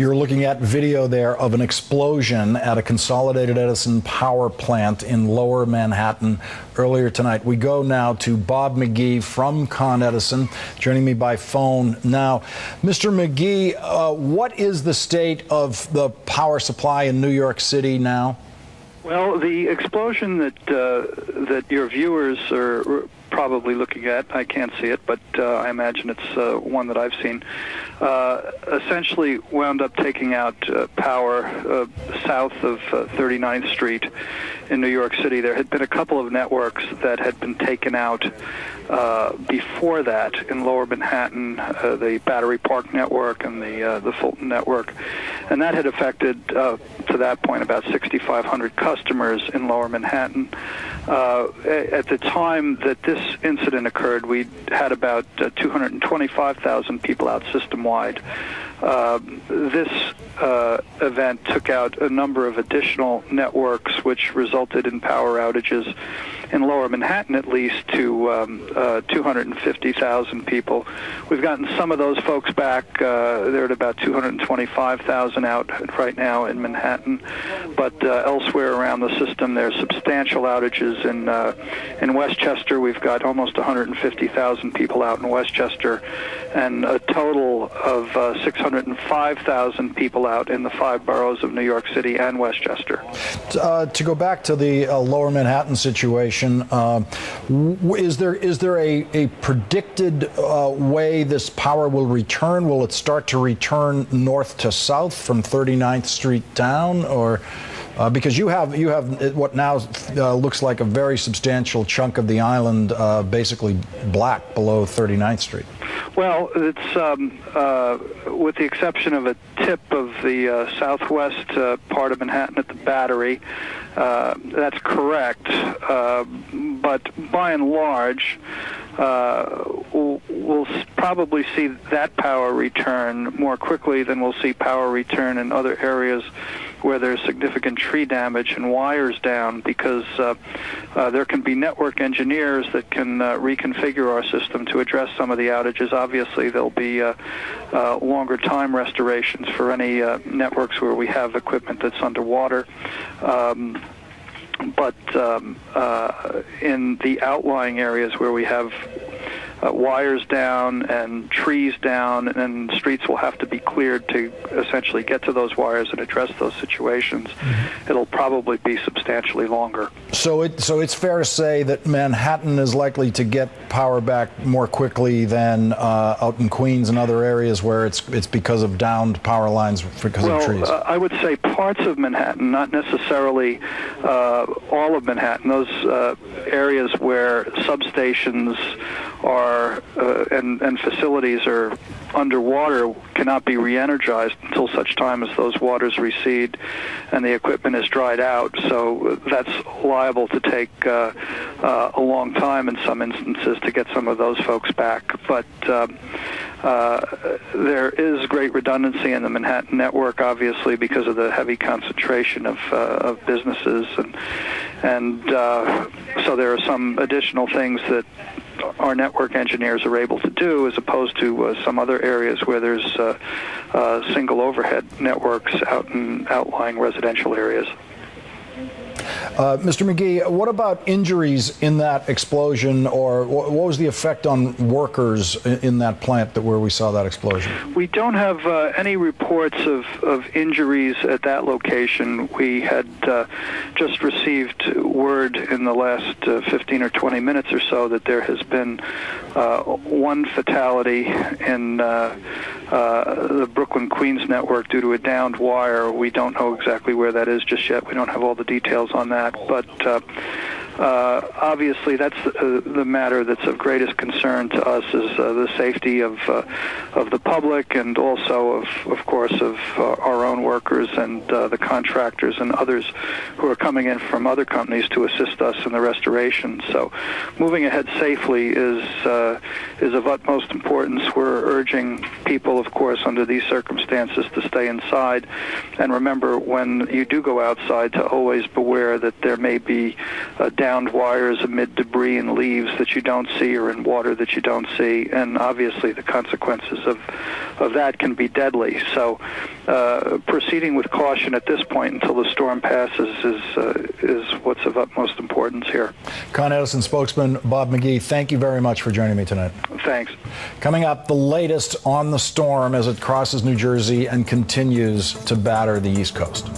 You're looking at video there of an explosion at a Consolidated Edison power plant in Lower Manhattan earlier tonight. We go now to Bob McGee from Con Edison, joining me by phone now. Mr. McGee, what is the state of the power supply in New York City now? Well, the explosion that your viewers are probably looking at, I can't see it, but I imagine it's one that I've seen, essentially wound up taking out power south of 39th Street in New York City. There had been a couple of networks that had been taken out before that in Lower Manhattan, the Battery Park network and the Fulton network, and that had affected, to that point, about 6,500 customers in Lower Manhattan. At the time that this incident occurred, we had about 225,000 people out system-wide. This event took out a number of additional networks, which resulted in power outages in Lower Manhattan, at least, to 250,000 people. We've gotten some of those folks back. They're at about 225,000 out right now in Manhattan, but elsewhere around the system, there's substantial outages in Westchester. We've got almost 150,000 people out in Westchester, and a total of 605,000 people out in the 5 boroughs of New York City and Westchester. To go back to the Lower Manhattan situation, is there a predicted way this power will return? Will it start to return north to south from 39th Street down, or because you have what now looks like a very substantial chunk of the island basically black below 39th Street? Well, it's with the exception of a tip of the southwest part of Manhattan at the Battery. That's correct, but by and large, we'll probably see that power return more quickly than we'll see power return in other areas where there's significant tree damage and wires down, because there can be network engineers that can reconfigure our system to address some of the outages. Obviously, there'll be longer time restorations for any networks where we have equipment that's underwater. But in the outlying areas where we have wires down and trees down, and streets will have to be cleared to essentially get to those wires and address those situations, it'll probably be substantially longer. So it's fair to say that Manhattan is likely to get power back more quickly than out in Queens and other areas where it's because of downed power lines because of trees. I would say parts of Manhattan, not necessarily all of Manhattan. Those areas where substations are and facilities are underwater cannot be re-energized until such time as those waters recede and the equipment is dried out. So that's liable to take a long time in some instances to get some of those folks back. But there is great redundancy in the Manhattan network, obviously, because of the heavy concentration of businesses, and so there are some additional things that our network engineers are able to do, as opposed to some other areas where there's single overhead networks out in outlying residential areas. Mr. McGee, what about injuries in that explosion, or what was the effect on workers in that plant where we saw that explosion? We don't have any reports of injuries at that location. We had just received word in the last 15 or 20 minutes or so that there has been one fatality in the Brooklyn-Queens network due to a downed wire. We don't know exactly where that is just yet. We don't have all the details on that, but obviously that's the matter that's of greatest concern to us, is the safety of the public, and also of course of our own workers and the contractors and others who are coming in from other companies to assist us in the restoration. So moving ahead safely is of utmost importance. We're urging people, of course, under these circumstances to stay inside, and remember, when you do go outside, to always beware that there may be downed wires amid debris and leaves that you don't see or in water that you don't see, and obviously the consequences of that can be deadly. So proceeding with caution at this point until the storm passes is what's of utmost importance here. Con Edison spokesman Bob McGee, thank you very much for joining me tonight. Thanks. Coming up, the latest on the storm as it crosses New Jersey and continues to batter the East Coast.